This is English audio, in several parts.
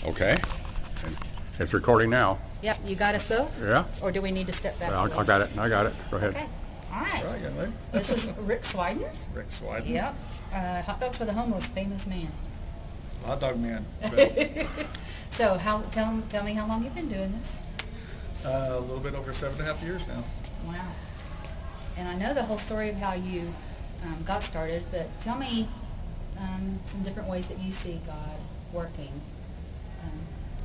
Okay. And it's recording now. Yep, you got us both? Yeah. Or do we need to step back? I got it. I got it. Go ahead. Okay. All right. Right, young lady. This is Rick Swyden. Rick Swyden. Yep. Hot Dogs for the Homeless, famous man. Hot dog man. So, tell me how long you've been doing this. A little bit over 7.5 years now. Wow. And I know the whole story of how you got started, but tell me some different ways that you see God working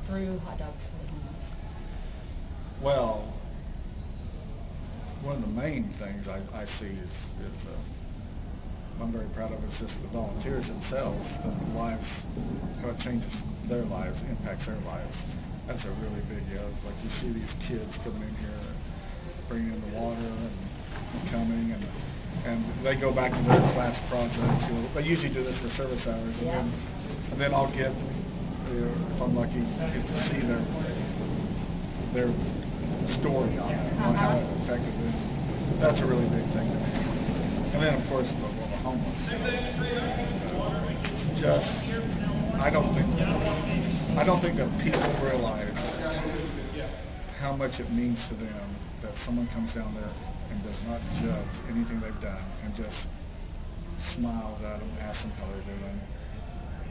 through Hot Dogs for the Homeless. Well, one of the main things I see is I'm very proud of is just the volunteers themselves, the lives, how it changes their lives, impacts their lives. That's a really big deal. Like you see these kids coming in here, bringing in the water and coming, and they go back to their class projects. You know, they usually do this for service hours, and then I'll get, if I'm lucky, get to see their story on how it affected them. That's a really big thing to me. And then, of course, the homeless. I don't think that people realize how much it means to them that someone comes down there and does not judge anything they've done and just smiles at them, asks them how they're doing.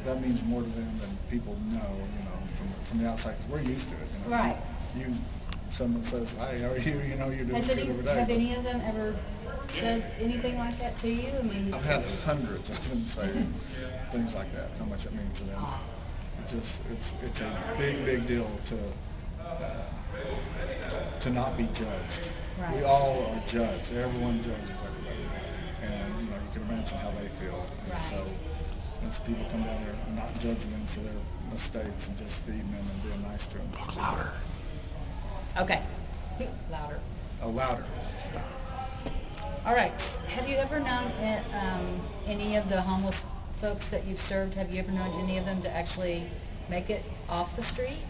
That means more to them than people know, from the outside, because we're used to it. Right. Someone says, "Hi, how are you?" You're doing good every day. Have any of them ever said anything like that to you? I mean, I've had hundreds of them say things like that. How much it means to them. It's a big deal to not be judged. Right. We all are judged. Everyone judges everybody, and you can imagine how they feel. Right. So once people come down there and not judging them for their mistakes and just feeding them and being nice to them. Louder. Okay. Louder. Oh, louder. All right. Have you ever known any of the homeless folks that you've served? Have you ever known any of them to actually make it off the street?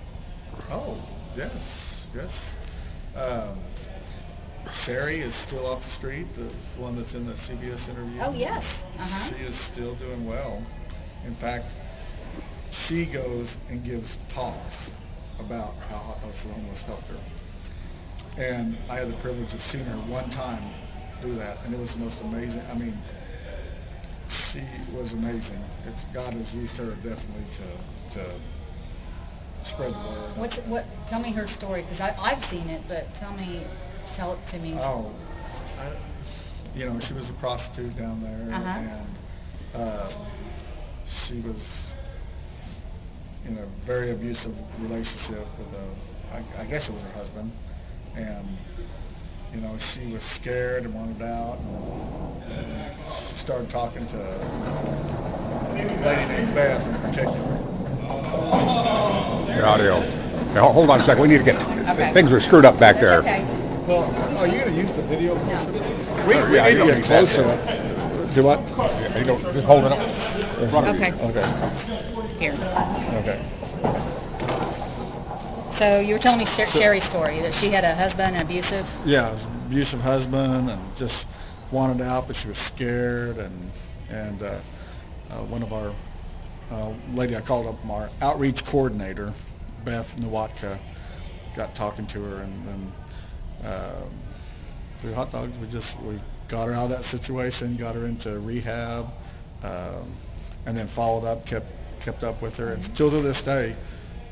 Oh, yes. Sherry is still off the street, the one that's in the CBS interview. Oh, yes. Uh-huh. She is still doing well. In fact, she goes and gives talks about how Hot Dogs for the Homeless helped her. And I had the privilege of seeing her one time do that, and it was the most amazing. I mean, she was amazing. God has used her definitely to spread the word. Tell me her story, because I've seen it, but tell it to me. Oh, she was a prostitute down there, and she was in a very abusive relationship with I guess it was her husband, and she was scared and wanted out, and she started talking to a lady named Beth in particular. Your audio. Now, hold on a second. We need to get things are screwed up back there. Okay. Well, are you going to use the video? No. We need to get closer. Do what? Yeah, just hold it up. Okay. Okay. Here. Okay. So you were telling me Sherry's story, that she had a husband, abusive? Yeah, abusive husband, and just wanted out, but she was scared, and one of our lady I called up, our outreach coordinator, Beth Nowatka, got talking to her, and then through Hot Dogs, we got her out of that situation, got her into rehab, and then followed up, kept up with her, and still to this day,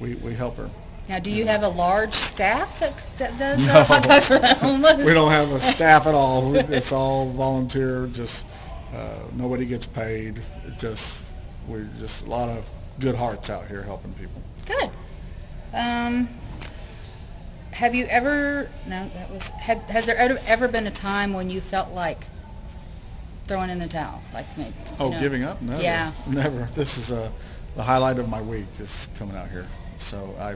we help her. Now, do you have a large staff that does Hot Dogs for the Homeless? We don't have a staff at all. It's all volunteer. Just nobody gets paid. We're just a lot of good hearts out here helping people. Good. Have you ever? No, that was. Has there ever been a time when you felt like throwing in the towel, like maybe? Giving up? Never. Yeah. Never. This is the highlight of my week is coming out here. So I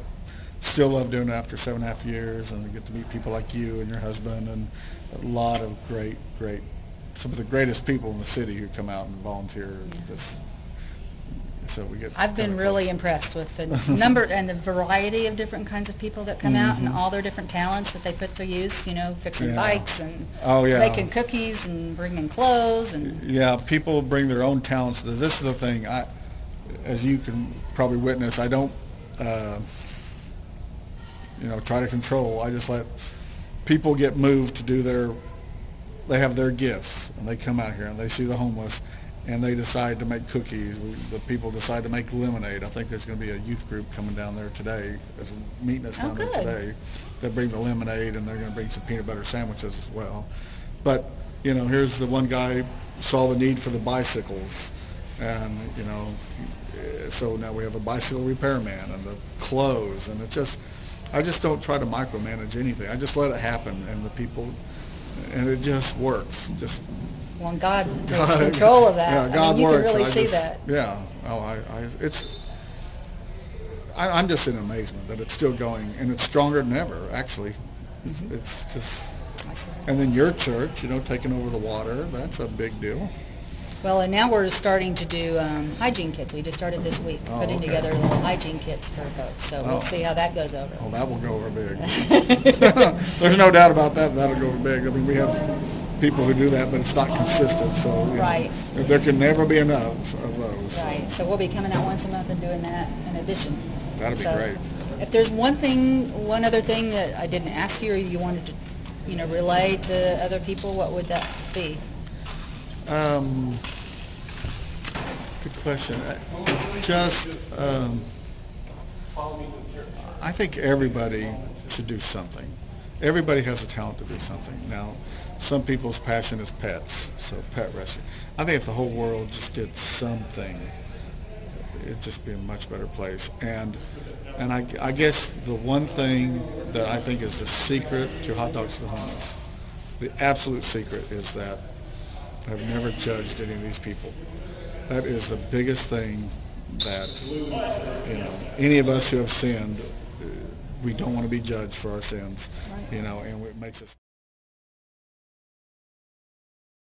still love doing it after 7.5 years, and I get to meet people like you and your husband, and a lot of great, some of the greatest people in the city who come out and volunteer. Yeah. So I've been really impressed with the number and the variety of different kinds of people that come out, and all their different talents that they put to use, fixing bikes and making cookies and bringing clothes. And people bring their own talents. This is the thing, as you can probably witness, I don't try to control. I just let people get moved to do they have their gifts, and they come out here and they see the homeless, and they decide to make cookies. The people decide to make lemonade. I think there's going to be a youth group coming down there today. There's meeting us down there today. They bring the lemonade, and they're going to bring some peanut butter sandwiches as well. But, here's the one guy saw the need for the bicycles, and, so now we have a bicycle repairman and the clothes, and I just don't try to micromanage anything. I just let it happen, and the people, and it just works. Well, God takes control of that. Yeah, God you works. can really see that. Yeah. I'm just in amazement that it's still going, and it's stronger than ever, actually. Mm-hmm. It's just, and then your church, taking over the water, that's a big deal. Well, and now we're starting to do hygiene kits. We just started this week, putting together little hygiene kits for folks. So we'll see how that goes over. Oh, that will go over big. There's no doubt about that. That'll go over big. I mean, we have people who do that, but it's not consistent. So right. There can never be enough of those. Right. So we'll be coming out once a month and doing that in addition. That'd be great. If there's one other thing that I didn't ask you, or you wanted to, relay to other people, what would that be? Good question. I think everybody should do something. Everybody has a talent to do something. Now, some people's passion is pets, so pet rescue. I think if the whole world just did something, it'd just be a much better place. And I guess the one thing that I think is the secret to Hot Dogs for the Homeless, the absolute secret, is that I've never judged any of these people. That is the biggest thing that, any of us who have sinned, we don't want to be judged for our sins, and it makes us